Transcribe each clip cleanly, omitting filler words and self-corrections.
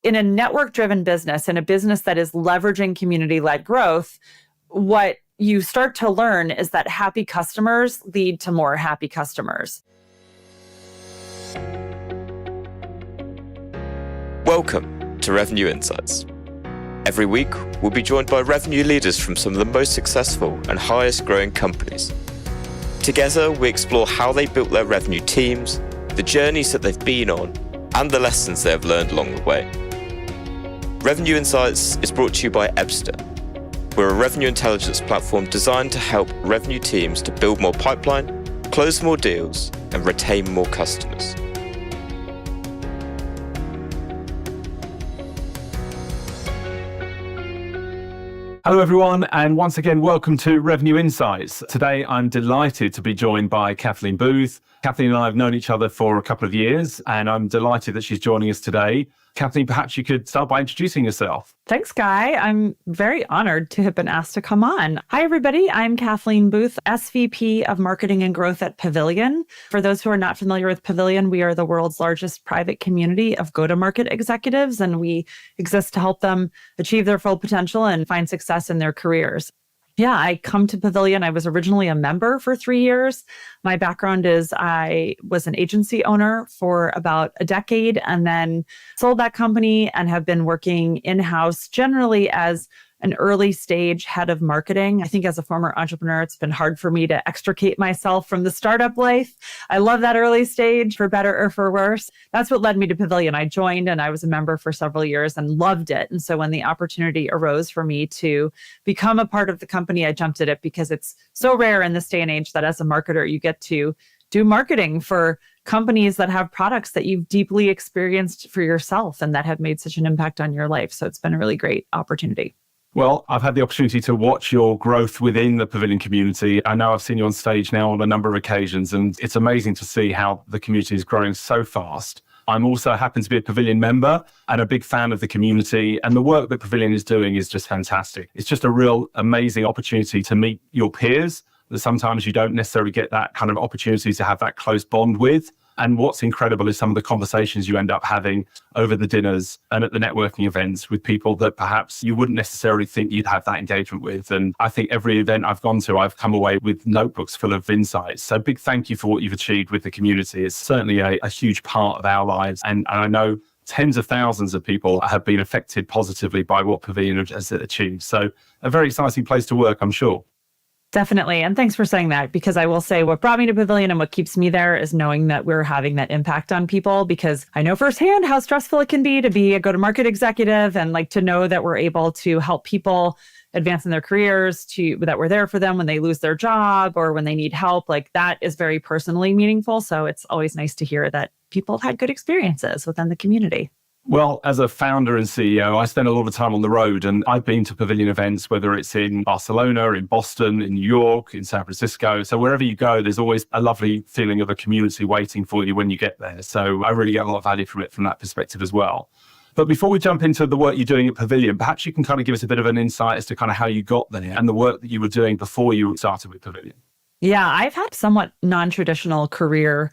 In a network-driven business, in a business that is leveraging community-led growth, what you start to learn is that happy customers lead to more happy customers. Welcome to Revenue Insights. Every week, we'll be joined by revenue leaders from some of the most successful and highest growing companies. Together, we explore how they built their revenue teams, the journeys that they've been on, and the lessons they have learned along the way. Revenue Insights is brought to you by Ebster. We're a revenue intelligence platform designed to help revenue teams to build more pipeline, close more deals, and retain more customers. Hello everyone, and once again, welcome to Revenue Insights. Today, I'm delighted to be joined by Kathleen Booth. Kathleen and I have known each other for a couple of years, and I'm delighted that she's joining us today. Kathleen, perhaps you could start by introducing yourself. Thanks, Guy. I'm very honored to have been asked to come on. Hi, everybody. I'm Kathleen Booth, SVP of Marketing and Growth at Pavilion. For those who are not familiar with Pavilion, we are the world's largest private community of go-to-market executives, and we exist to help them achieve their full potential and find success in their careers. Yeah, I come to Pavilion. I was originally a member for 3 years. My background is I was an agency owner for about a decade and then sold that company and have been working in-house generally as an early stage head of marketing. I think as a former entrepreneur, it's been hard for me to extricate myself from the startup life. I love that early stage, for better or for worse. That's what led me to Pavilion. I joined and I was a member for several years and loved it. And so when the opportunity arose for me to become a part of the company, I jumped at it because it's so rare in this day and age that as a marketer, you get to do marketing for companies that have products that you've deeply experienced for yourself and that have made such an impact on your life. So it's been a really great opportunity. Well, I've had the opportunity to watch your growth within the Pavilion community. I know I've seen you on stage now on a number of occasions, and it's amazing to see how the community is growing so fast. I'm also happen to be a Pavilion member and a big fan of the community, and the work that Pavilion is doing is just fantastic. It's just a real amazing opportunity to meet your peers that sometimes you don't necessarily get that kind of opportunity to have that close bond with. And what's incredible is some of the conversations you end up having over the dinners and at the networking events with people that perhaps you wouldn't necessarily think you'd have that engagement with. And I think every event I've gone to, I've come away with notebooks full of insights. So big thank you for what you've achieved with the community. It's certainly a huge part of our lives. And I know tens of thousands of people have been affected positively by what Pavilion has achieved. So a very exciting place to work, I'm sure. Definitely. And thanks for saying that, because I will say what brought me to Pavilion and what keeps me there is knowing that we're having that impact on people, because I know firsthand how stressful it can be to be a go-to-market executive and like to know that we're able to help people advance in their careers, that we're there for them when they lose their job or when they need help. Like that is very personally meaningful. So it's always nice to hear that people have had good experiences within the community. Well, as a founder and CEO, I spend a lot of time on the road, and I've been to Pavilion events, whether it's in Barcelona, in Boston, in New York, in San Francisco. So wherever you go, there's always a lovely feeling of a community waiting for you when you get there. So I really get a lot of value from it from that perspective as well. But before we jump into the work you're doing at Pavilion, perhaps you can kind of give us a bit of an insight as to kind of how you got there and the work that you were doing before you started with Pavilion. Yeah, I've had somewhat non-traditional career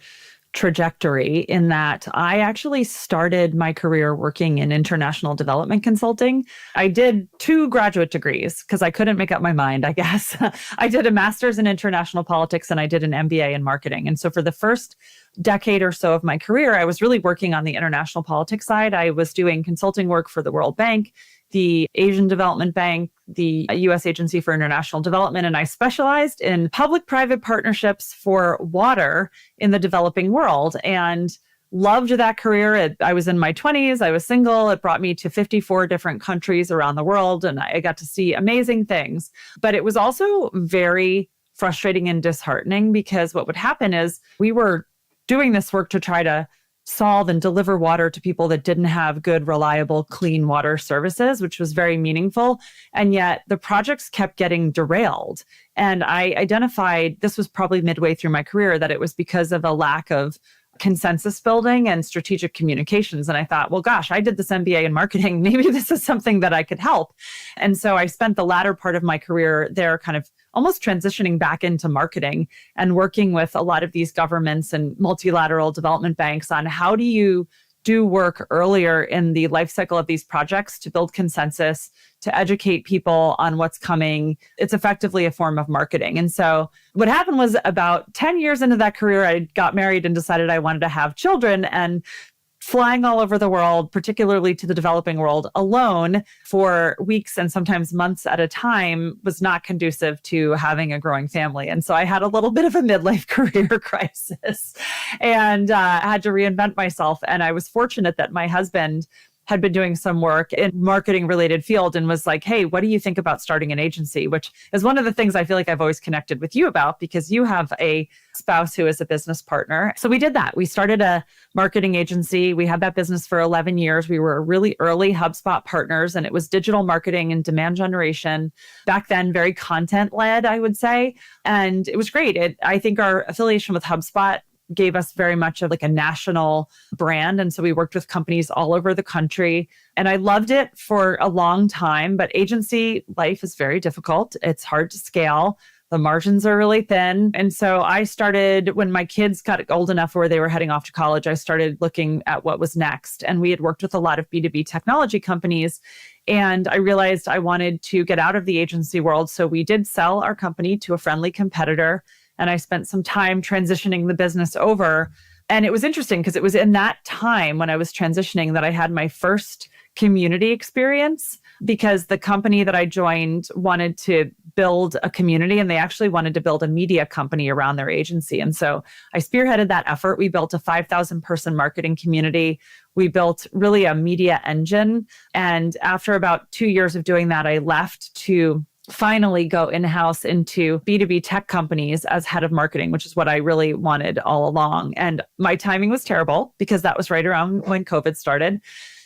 trajectory in that I actually started my career working in international development consulting. I did 2 graduate degrees because I couldn't make up my mind, I guess. I did a master's in international politics and I did an MBA in marketing. And so for the first decade or so of my career, I was really working on the international politics side. I was doing consulting work for the World Bank, the Asian Development Bank, the U.S. Agency for International Development, and I specialized in public-private partnerships for water in the developing world and loved that career. I was in my 20s, I was single. It brought me to 54 different countries around the world, and I got to see amazing things. But it was also very frustrating and disheartening because what would happen is we were doing this work to try to solve and deliver water to people that didn't have good, reliable, clean water services, which was very meaningful. And yet the projects kept getting derailed. And I identified, this was probably midway through my career, that it was because of a lack of consensus building and strategic communications. And I thought, well, gosh, I did this MBA in marketing. Maybe this is something that I could help. And so I spent the latter part of my career there kind of almost transitioning back into marketing and working with a lot of these governments and multilateral development banks on how do you do work earlier in the life cycle of these projects to build consensus, to educate people on what's coming. It's effectively a form of marketing. And so what happened was about 10 years into that career, I got married and decided I wanted to have children, and flying all over the world, particularly to the developing world alone for weeks and sometimes months at a time was not conducive to having a growing family. And so I had a little bit of a midlife career crisis and had to reinvent myself. And I was fortunate that my husband had been doing some work in marketing related field and was like, hey, what do you think about starting an agency? Which is one of the things I feel like I've always connected with you about, because you have a spouse who is a business partner. So we did that. We started a marketing agency. We had that business for 11 years. We were really early HubSpot partners, and it was digital marketing and demand generation. Back then, very content led, I would say. And it was great. I think our affiliation with HubSpot gave us very much of like a national brand. And so we worked with companies all over the country. And I loved it for a long time, but agency life is very difficult. It's hard to scale. The margins are really thin. And so I started, when my kids got old enough where they were heading off to college, I started looking at what was next. And we had worked with a lot of B2B technology companies. And I realized I wanted to get out of the agency world. So we did sell our company to a friendly competitor. And I spent some time transitioning the business over. And it was interesting because it was in that time when I was transitioning that I had my first community experience, because the company that I joined wanted to build a community, and they actually wanted to build a media company around their agency. And so I spearheaded that effort. We built a 5,000 person marketing community. We built really a media engine. And after about 2 years of doing that, I left to finally go in-house into B2B tech companies as head of marketing, which is what I really wanted all along. And my timing was terrible because that was right around when COVID started.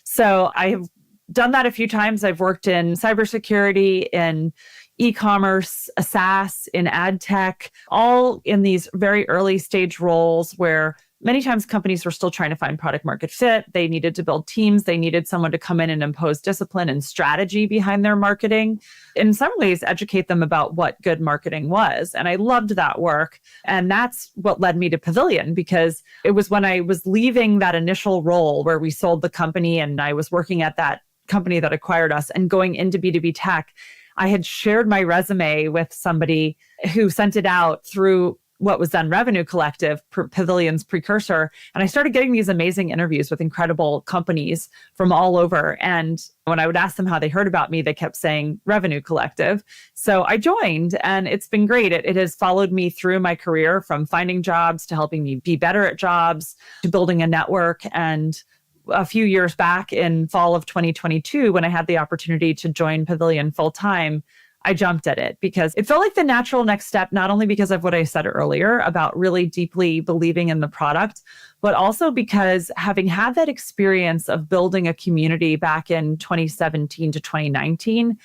So I've done that a few times. I've worked in cybersecurity, in e-commerce, SaaS, in ad tech, all in these very early stage roles where many times companies were still trying to find product market fit. They needed to build teams. They needed someone to come in and impose discipline and strategy behind their marketing. In some ways, educate them about what good marketing was. And I loved that work. And that's what led me to Pavilion, because it was when I was leaving that initial role where we sold the company and I was working at that company that acquired us and going into B2B tech. I had shared my resume with somebody who sent it out through what was then Revenue Collective, Pavilion's precursor. And I started getting these amazing interviews with incredible companies from all over. And when I would ask them how they heard about me, they kept saying Revenue Collective. So I joined, and it's been great. It has followed me through my career, from finding jobs to helping me be better at jobs to building a network. And a few years back in fall of 2022, when I had the opportunity to join Pavilion full time, I jumped at it because it felt like the natural next step, not only because of what I said earlier about really deeply believing in the product, but also because having had that experience of building a community back in 2017 to 2019,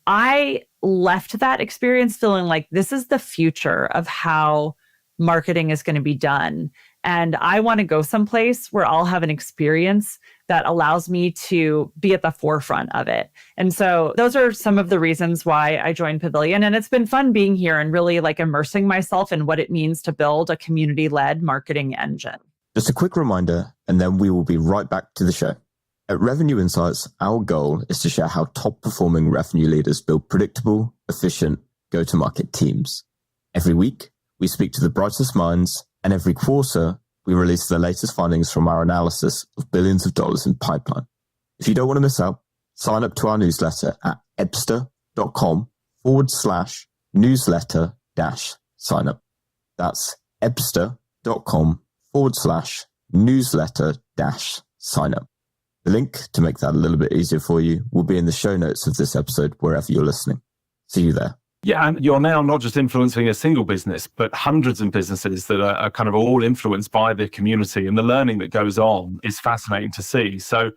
I left that experience feeling like this is the future of how marketing is going to be done. And I want to go someplace where I'll have an experience that allows me to be at the forefront of it. And so those are some of the reasons why I joined Pavilion. And it's been fun being here and really like immersing myself in what it means to build a community-led marketing engine. Just a quick reminder, and then we will be right back to the show. At Revenue Insights, our goal is to share how top-performing revenue leaders build predictable, efficient, go-to-market teams. Every week, we speak to the brightest minds, and every quarter, we release the latest findings from our analysis of billions of dollars in pipeline. If you don't want to miss out, sign up to our newsletter at ebster.com/newsletter-sign up. That's ebster.com/newsletter-sign up. The link to make that a little bit easier for you will be in the show notes of this episode, wherever you're listening. See you there. Yeah, and you're now not just influencing a single business, but hundreds of businesses that are kind of all influenced by the community, and the learning that goes on is fascinating to see. So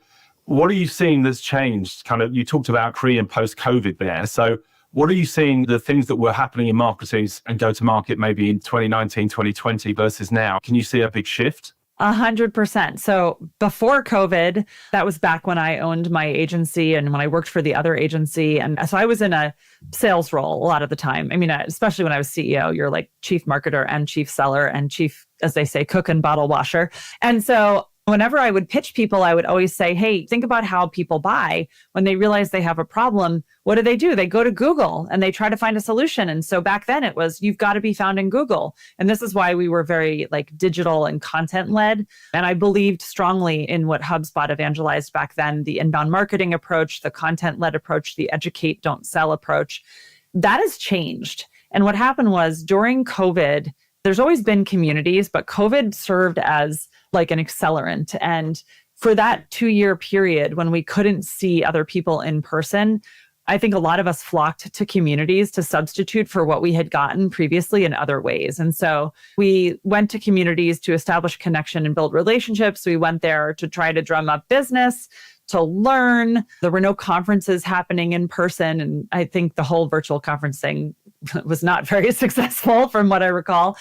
what are you seeing that's changed? Kind of, you talked about pre and post COVID there. So what are you seeing, the things that were happening in marketing and go to market maybe in 2019, 2020 versus now? Can you see a big shift? 100%. So before COVID, that was back when I owned my agency and when I worked for the other agency. And so I was in a sales role a lot of the time. I mean, especially when I was CEO, you're like chief marketer and chief seller and chief, as they say, cook and bottle washer. And so Whenever I would pitch people, I would always say, hey, think about how people buy. When they realize they have a problem, what do? They go to Google and they try to find a solution. And so back then it was, you've got to be found in Google. And this is why we were very digital and content led. And I believed strongly in what HubSpot evangelized back then, the inbound marketing approach, the content led approach, the educate, don't sell approach. That has changed. And what happened was during COVID, there's always been communities, but COVID served as an accelerant. And for that 2-year period when we couldn't see other people in person, I think a lot of us flocked to communities to substitute for what we had gotten previously in other ways. And so we went to communities to establish connection and build relationships. We went there to try to drum up business, to learn. There were no conferences happening in person. And I think the whole virtual conference thing was not very successful from what I recall.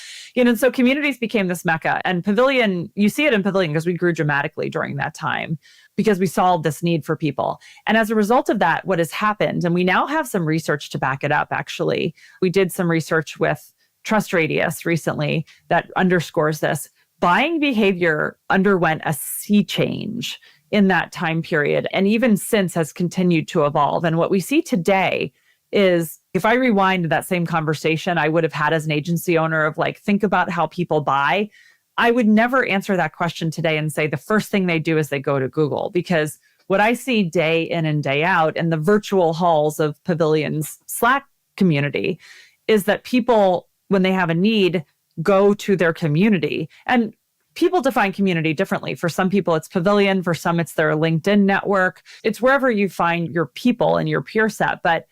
So communities became this mecca. And Pavilion, you see it in Pavilion because we grew dramatically during that time because we solved this need for people. And as a result of that, what has happened, and we now have some research to back it up, actually. We did some research with Trust Radius recently that underscores this. Buying behavior underwent a sea change in that time period, and even since has continued to evolve. And what we see today is, if I rewind that same conversation I would have had as an agency owner of think about how people buy, I would never answer that question today and say the first thing they do is they go to Google, because what I see day in and day out in the virtual halls of Pavilion's Slack community is that people, when they have a need, go to their community. And people define community differently. For some people, it's Pavilion. For some, it's their LinkedIn network. It's wherever you find your people and your peer set. But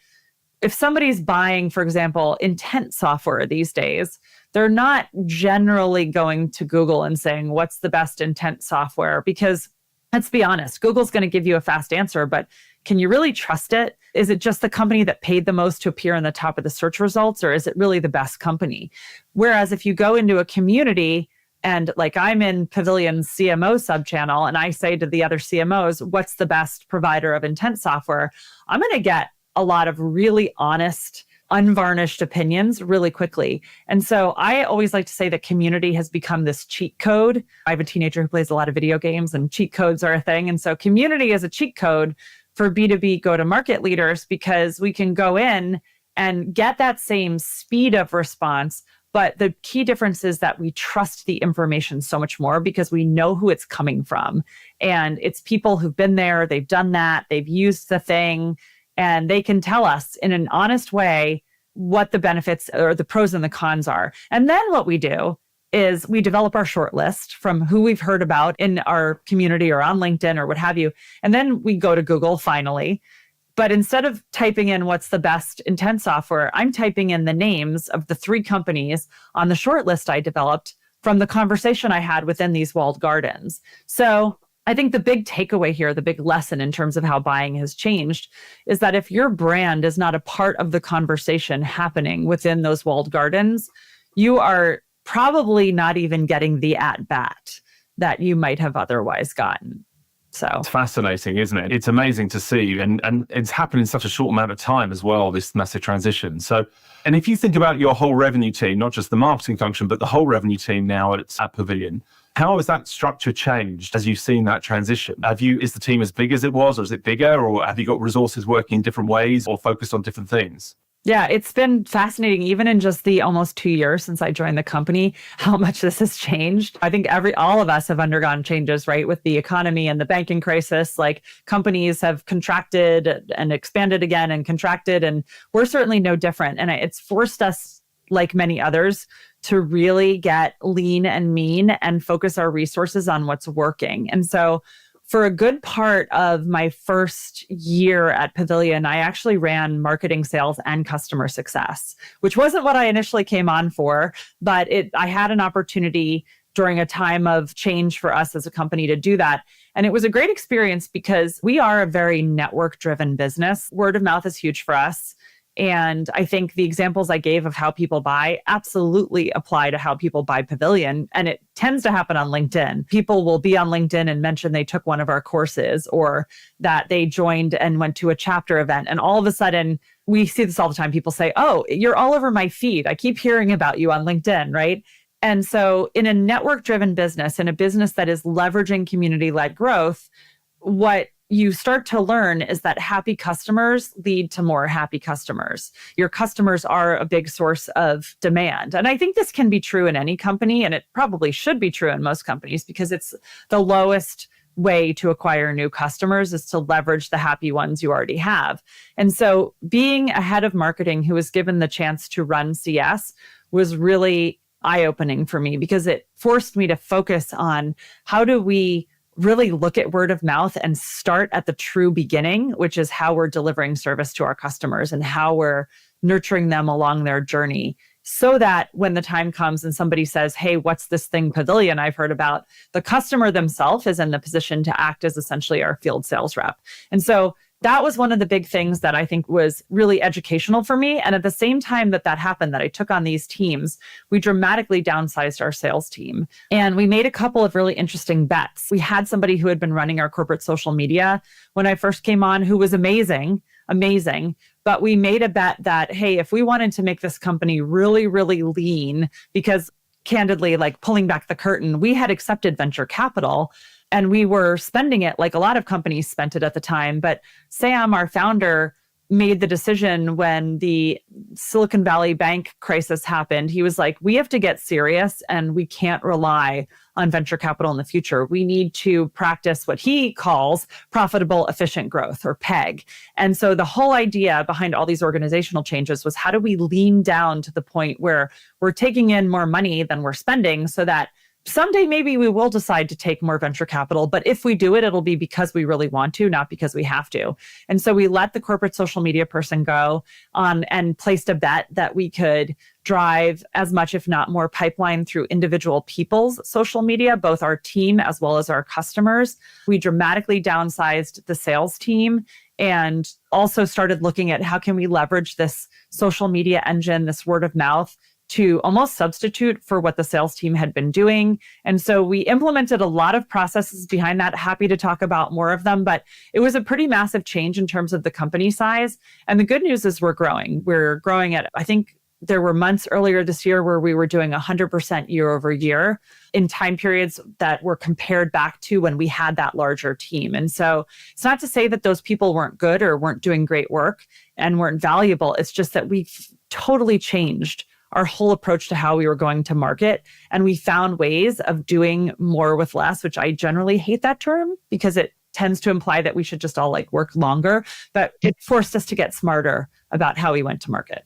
if somebody's buying, for example, intent software these days, they're not generally going to Google and saying, what's the best intent software? Because let's be honest, Google's going to give you a fast answer, but can you really trust it? Is it just the company that paid the most to appear on the top of the search results, or is it really the best company? Whereas if you go into a community, and I'm in Pavilion's CMO subchannel, and I say to the other CMOs, what's the best provider of intent software? I'm going to get a lot of really honest, unvarnished opinions really quickly. And so I always like to say that community has become this cheat code. I have a teenager who plays a lot of video games, and cheat codes are a thing. And so community is a cheat code for B2B go-to-market leaders, because we can go in and get that same speed of response. But the key difference is that we trust the information so much more because we know who it's coming from. And it's people who've been there, they've done that, they've used the thing, and they can tell us in an honest way what the benefits or the pros and the cons are. And then what we do is we develop our short list from who we've heard about in our community or on LinkedIn or what have you. And then we go to Google finally. But instead of typing in what's the best intent software, I'm typing in the names of the 3 companies on the short list I developed from the conversation I had within these walled gardens. So I think the big takeaway here, the big lesson in terms of how buying has changed, is that if your brand is not a part of the conversation happening within those walled gardens, you are probably not even getting the at-bat that you might have otherwise gotten. So it's fascinating, isn't it? It's amazing to see. And it's happened in such a short amount of time as well, this massive transition. So, and if you think about your whole revenue team, not just the marketing function, but the whole revenue team now at Pavilion, how has that structure changed as you've seen that transition? Is the team as big as it was, or is it bigger, or have you got resources working in different ways or focused on different things? Yeah, it's been fascinating, even in just the almost 2 years since I joined the company, how much this has changed. I think all of us have undergone changes, right? With the economy and the banking crisis, companies have contracted and expanded again and contracted, and we're certainly no different. And it's forced us, like many others, to really get lean and mean and focus our resources on what's working. And so for a good part of my first year at Pavilion, I actually ran marketing, sales, and customer success, which wasn't what I initially came on for, but I had an opportunity during a time of change for us as a company to do that. And it was a great experience because we are a very network-driven business. Word of mouth is huge for us. And I think the examples I gave of how people buy absolutely apply to how people buy Pavilion. And it tends to happen on LinkedIn. People will be on LinkedIn and mention they took one of our courses or that they joined and went to a chapter event. And all of a sudden, we see this all the time. People say, oh, you're all over my feed. I keep hearing about you on LinkedIn, right? And so in a network-driven business, in a business that is leveraging community-led growth, what you start to learn is that happy customers lead to more happy customers. Your customers are a big source of demand. And I think this can be true in any company, and it probably should be true in most companies because it's the lowest way to acquire new customers is to leverage the happy ones you already have. And so being a head of marketing who was given the chance to run CS was really eye-opening for me because it forced me to focus on how do we really look at word of mouth and start at the true beginning, which is how we're delivering service to our customers and how we're nurturing them along their journey, so that when the time comes and somebody says, hey, what's this thing Pavilion I've heard about, the customer themselves is in the position to act as essentially our field sales rep. And so that was one of the big things that I think was really educational for me. And at the same time that happened, that I took on these teams, we dramatically downsized our sales team. And we made a couple of really interesting bets. We had somebody who had been running our corporate social media when I first came on, who was amazing. But we made a bet that, hey, if we wanted to make this company really, really lean, because candidly, like pulling back the curtain, we had accepted venture capital and we were spending it like a lot of companies spent it at the time. But Sam, our founder, made the decision when the Silicon Valley Bank crisis happened. He was like, we have to get serious and we can't rely on venture capital in the future. We need to practice what he calls profitable, efficient growth, or PEG. And so the whole idea behind all these organizational changes was how do we lean down to the point where we're taking in more money than we're spending so that someday maybe we will decide to take more venture capital, but if we do it, it'll be because we really want to, not because we have to. And so we let the corporate social media person go on and placed a bet that we could drive as much, if not more, pipeline through individual people's social media, both our team as well as our customers. We dramatically downsized the sales team and also started looking at how can we leverage this social media engine, this word of mouth, to almost substitute for what the sales team had been doing. And so we implemented a lot of processes behind that. Happy to talk about more of them, but it was a pretty massive change in terms of the company size. And the good news is we're growing. We're growing at, I think there were months earlier this year where we were doing 100% year over year in time periods that were compared back to when we had that larger team. And so it's not to say that those people weren't good or weren't doing great work and weren't valuable. It's just that we've totally changed our whole approach to how we were going to market. And we found ways of doing more with less, which I generally hate that term because it tends to imply that we should just all like work longer, but it forced us to get smarter about how we went to market.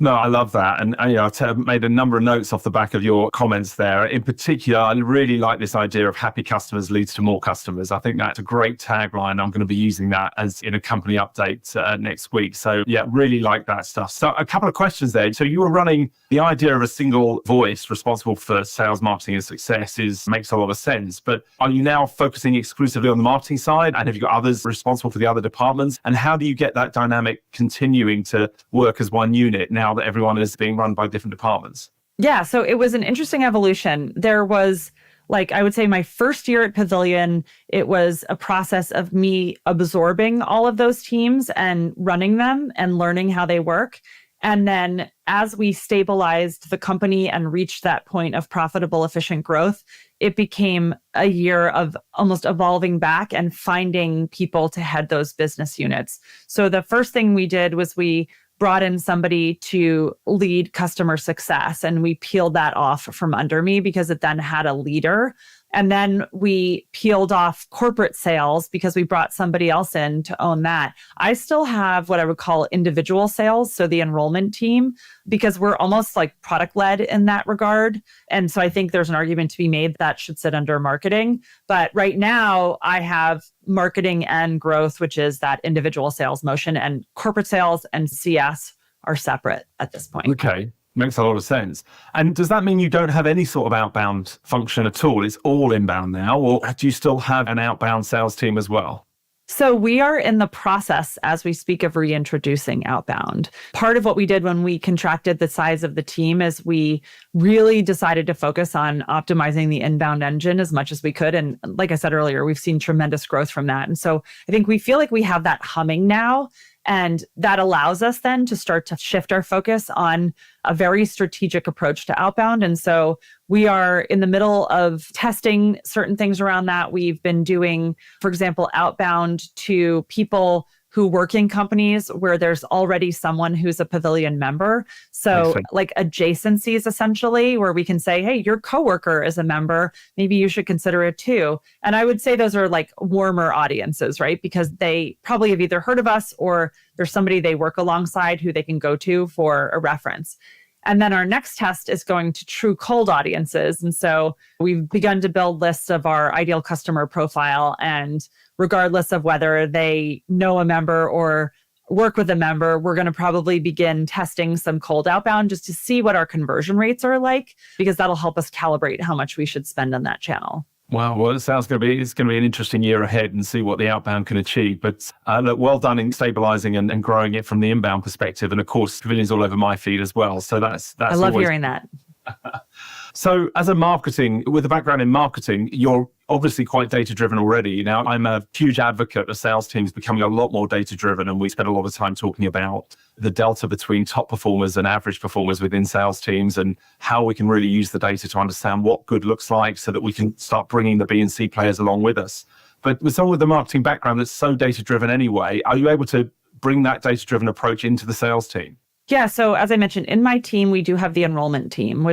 No, I love that. And I've made a number of notes off the back of your comments there. In particular, I really like this idea of happy customers leads to more customers. I think that's a great tagline. I'm going to be using that as in a company update next week. So yeah, really like that stuff. So a couple of questions there. So you were running the idea of a single voice responsible for sales, marketing and success makes a lot of sense. But are you now focusing exclusively on the marketing side? And have you got others responsible for the other departments? And how do you get that dynamic continuing to work as one unit now that everyone is being run by different departments? Yeah, so it was an interesting evolution. There was, like, I would say my first year at Pavilion, it was a process of me absorbing all of those teams and running them and learning how they work. And then as we stabilized the company and reached that point of profitable, efficient growth, it became a year of almost evolving back and finding people to head those business units. So the first thing we did was we brought in somebody to lead customer success, and we peeled that off from under me because it then had a leader. And then we peeled off corporate sales because we brought somebody else in to own that. I still have what I would call individual sales, so the enrollment team, because we're almost like product-led in that regard. And so I think there's an argument to be made that should sit under marketing. But right now I have marketing and growth, which is that individual sales motion, and corporate sales and CS are separate at this point. Okay. Makes a lot of sense. And does that mean you don't have any sort of outbound function at all? It's all inbound now, or do you still have an outbound sales team as well? So we are in the process, as we speak, of reintroducing outbound. Part of what we did when we contracted the size of the team is we really decided to focus on optimizing the inbound engine as much as we could. And like I said earlier, we've seen tremendous growth from that. And so I think we feel like we have that humming now. And that allows us then to start to shift our focus on a very strategic approach to outbound. And so We are in the middle of testing certain things around that. We've been doing, for example, outbound to people who work in companies where there's already someone who's a Pavilion member. So like adjacencies, essentially, where we can say, hey, your coworker is a member. Maybe you should consider it too. And I would say those are like warmer audiences, right? Because they probably have either heard of us or there's somebody they work alongside who they can go to for a reference. And then our next test is going to true cold audiences. And so we've begun to build lists of our ideal customer profile. And regardless of whether they know a member or work with a member, we're going to probably begin testing some cold outbound just to see what our conversion rates are like, because that'll help us calibrate how much we should spend on that channel. Wow, well, it's going to be an interesting year ahead and see what the outbound can achieve. But look, well done in stabilizing and growing it from the inbound perspective. And of course, Pavilion's all over my feed as well. So that's I love hearing that. So as a with a background in marketing, you're obviously quite data-driven already. Now, I'm a huge advocate of sales teams becoming a lot more data-driven, and we spend a lot of time talking about the delta between top performers and average performers within sales teams and how we can really use the data to understand what good looks like so that we can start bringing the B and C players along with us. But with someone with the marketing background that's so data-driven anyway, are you able to bring that data-driven approach into the sales team? Yeah. So as I mentioned, in my team, we do have the enrollment team,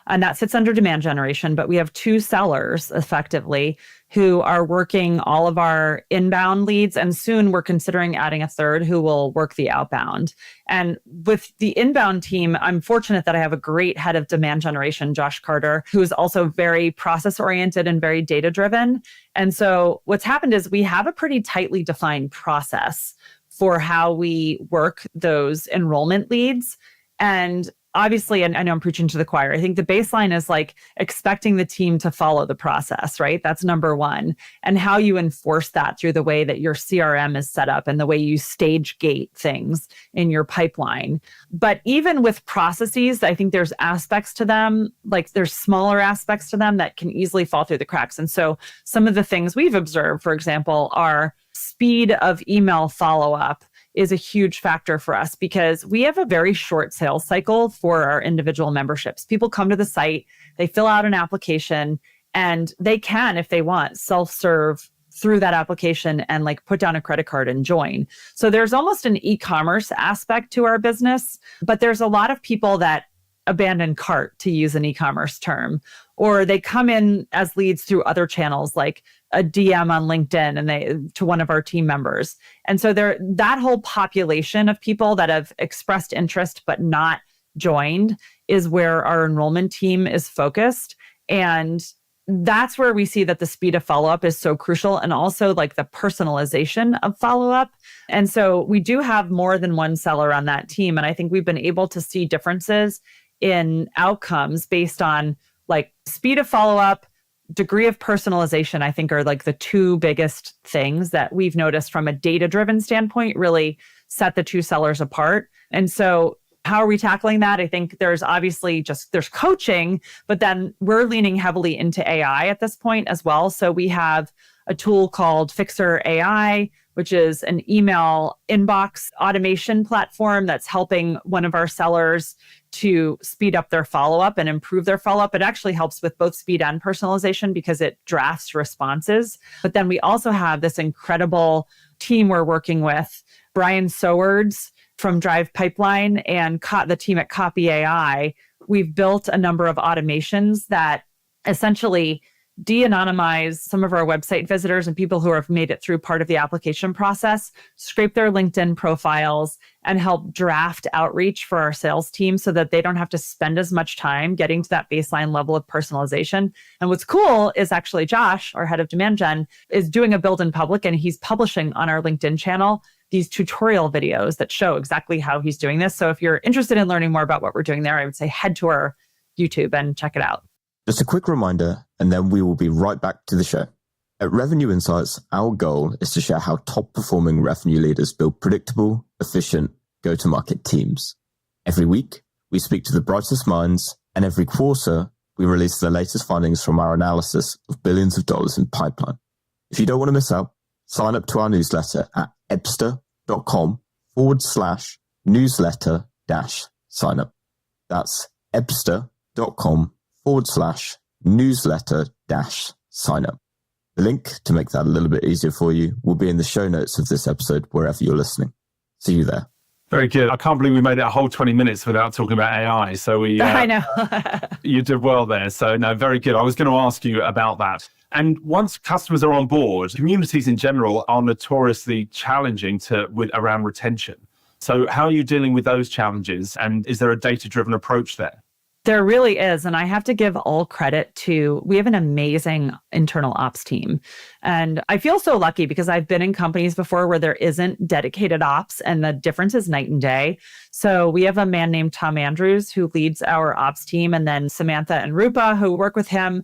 and that sits under demand generation, but we have 2 sellers effectively who are working all of our inbound leads. And soon we're considering adding a 3rd who will work the outbound. And with the inbound team, I'm fortunate that I have a great head of demand generation, Josh Carter, who is also very process oriented and very data driven. And so what's happened is we have a pretty tightly defined process for how we work those enrollment leads. And obviously, and I know I'm preaching to the choir, I think the baseline is like expecting the team to follow the process, right? That's number one. And how you enforce that through the way that your CRM is set up and the way you stage gate things in your pipeline. But even with processes, I think there's aspects to them, like there's smaller aspects to them that can easily fall through the cracks. And so some of the things we've observed, for example, are speed of email follow-up is a huge factor for us because we have a very short sales cycle for our individual memberships. People come to the site, they fill out an application, and they can, if they want, self-serve through that application and like put down a credit card and join. So there's almost an e-commerce aspect to our business, but there's a lot of people that abandon cart, to use an e-commerce term, or they come in as leads through other channels like a DM on LinkedIn and to one of our team members. And so that whole population of people that have expressed interest but not joined is where our enrollment team is focused. And that's where we see that the speed of follow-up is so crucial, and also like the personalization of follow-up. And so we do have more than one seller on that team. And I think we've been able to see differences in outcomes based on like speed of follow-up, degree of personalization, I think are like the 2 biggest things that we've noticed from a data-driven standpoint really set the 2 sellers apart. And so how are we tackling that? I think there's obviously there's coaching, but then we're leaning heavily into AI at this point as well. So we have a tool called Fixer AI, which is an email inbox automation platform that's helping one of our sellers to speed up their follow-up and improve their follow-up. It actually helps with both speed and personalization because it drafts responses. But then we also have this incredible team we're working with, Brian Sowards from Drive Pipeline and the team at Copy AI. We've built a number of automations that essentially de-anonymize some of our website visitors and people who have made it through part of the application process, scrape their LinkedIn profiles, and help draft outreach for our sales team so that they don't have to spend as much time getting to that baseline level of personalization. And what's cool is actually Josh, our head of demand gen, is doing a build in public, and he's publishing on our LinkedIn channel these tutorial videos that show exactly how he's doing this. So if you're interested in learning more about what we're doing there, I would say head to our YouTube and check it out. Just a quick reminder, and then we will be right back to the show. At Revenue Insights, our goal is to share how top-performing revenue leaders build predictable, efficient, go-to-market teams. Every week, we speak to the brightest minds, and every quarter, we release the latest findings from our analysis of billions of dollars in pipeline. If you don't want to miss out, sign up to our newsletter at ebster.com/newsletter-sign up. That's ebster.com/newsletter-sign /newsletter-signup. The link to make that a little bit easier for you will be in the show notes of this episode, wherever you're listening. See you there. Very good. I can't believe we made it a whole 20 minutes without talking about AI. So I know. You did well there. So no, very good. I was going to ask you about that. And once customers are on board, communities in general are notoriously challenging around retention. So how are you dealing with those challenges? And is there a data-driven approach there? There really is. And I have to give all credit to, we have an amazing internal ops team. And I feel so lucky because I've been in companies before where there isn't dedicated ops and the difference is night and day. So we have a man named Tom Andrews who leads our ops team, and then Samantha and Rupa who work with him.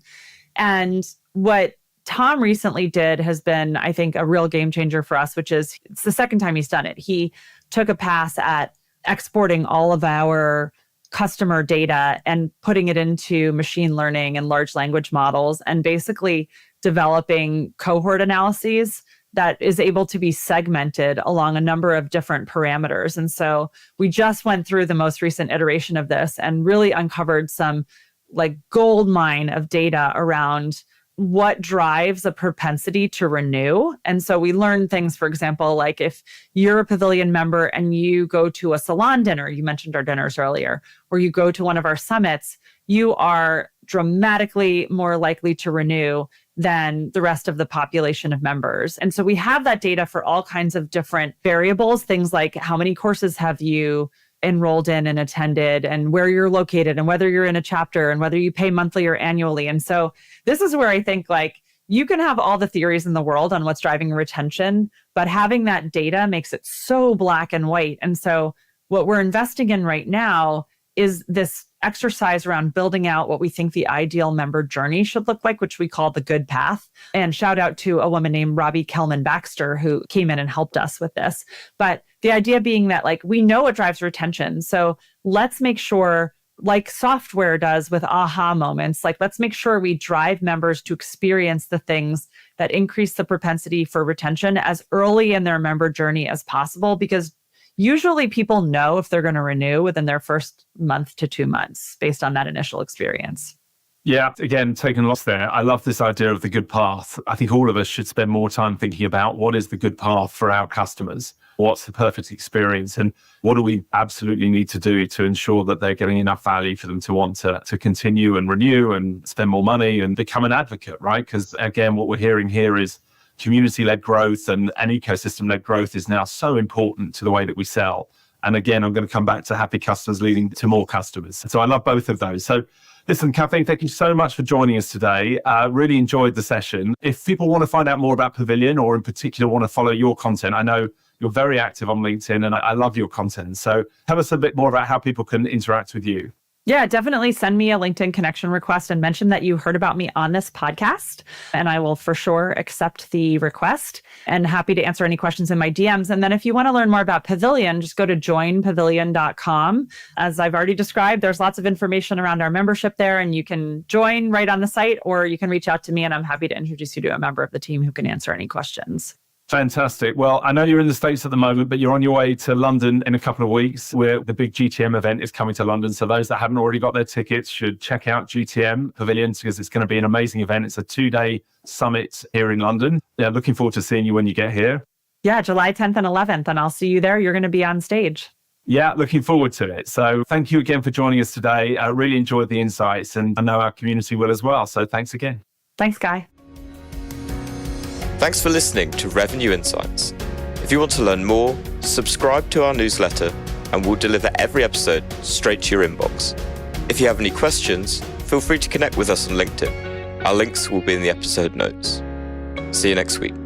And what Tom recently did has been, I think, a real game changer for us, which is it's the second time he's done it. He took a pass at exporting all of our customer data and putting it into machine learning and large language models, and basically developing cohort analyses that is able to be segmented along a number of different parameters. And so we just went through the most recent iteration of this and really uncovered some like gold mine of data around what drives a propensity to renew. And so we learned things, for example, like if you're a Pavilion member and you go to a salon dinner, you mentioned our dinners earlier, or you go to one of our summits, you are dramatically more likely to renew than the rest of the population of members. And so we have that data for all kinds of different variables, things like how many courses have you enrolled in and attended, and where you're located, and whether you're in a chapter, and whether you pay monthly or annually. And so this is where I think like you can have all the theories in the world on what's driving retention, but having that data makes it so black and white. And so what we're investing in right now is this exercise around building out what we think the ideal member journey should look like, which we call the good path. And shout out to a woman named Robbie Kelman-Baxter who came in and helped us with this. But the idea being that like we know what drives retention. So let's make sure, like software does with aha moments, like let's make sure we drive members to experience the things that increase the propensity for retention as early in their member journey as possible, because usually people know if they're going to renew within their first month to 2 months based on that initial experience. Yeah, again, taking lots there. I love this idea of the good path. I think all of us should spend more time thinking about what is the good path for our customers? What's the perfect experience? And what do we absolutely need to do to ensure that they're getting enough value for them to want to continue and renew and spend more money and become an advocate, right? Because again, what we're hearing here is community-led growth and ecosystem-led growth is now so important to the way that we sell. And again, I'm going to come back to happy customers leading to more customers. So I love both of those. So listen, Kathleen, thank you so much for joining us today. Really enjoyed the session. If people want to find out more about Pavilion, or in particular want to follow your content, I know you're very active on LinkedIn and I love your content. So tell us a bit more about how people can interact with you. Yeah, definitely send me a LinkedIn connection request and mention that you heard about me on this podcast. And I will for sure accept the request and happy to answer any questions in my DMs. And then if you want to learn more about Pavilion, just go to joinpavilion.com. As I've already described, there's lots of information around our membership there, and you can join right on the site, or you can reach out to me and I'm happy to introduce you to a member of the team who can answer any questions. Fantastic. Well, I know you're in the States at the moment, but you're on your way to London in a couple of weeks, where the big GTM event is coming to London. So those that haven't already got their tickets should check out GTM Pavilion, because it's going to be an amazing event. It's a 2-day summit here in London. Yeah, looking forward to seeing you when you get here. Yeah, July 10th and 11th, and I'll see you there. You're going to be on stage. Yeah, looking forward to it. So thank you again for joining us today. I really enjoyed the insights, and I know our community will as well. So thanks again. Thanks, Guy. Thanks for listening to Revenue Insights. If you want to learn more, subscribe to our newsletter and we'll deliver every episode straight to your inbox. If you have any questions, feel free to connect with us on LinkedIn. Our links will be in the episode notes. See you next week.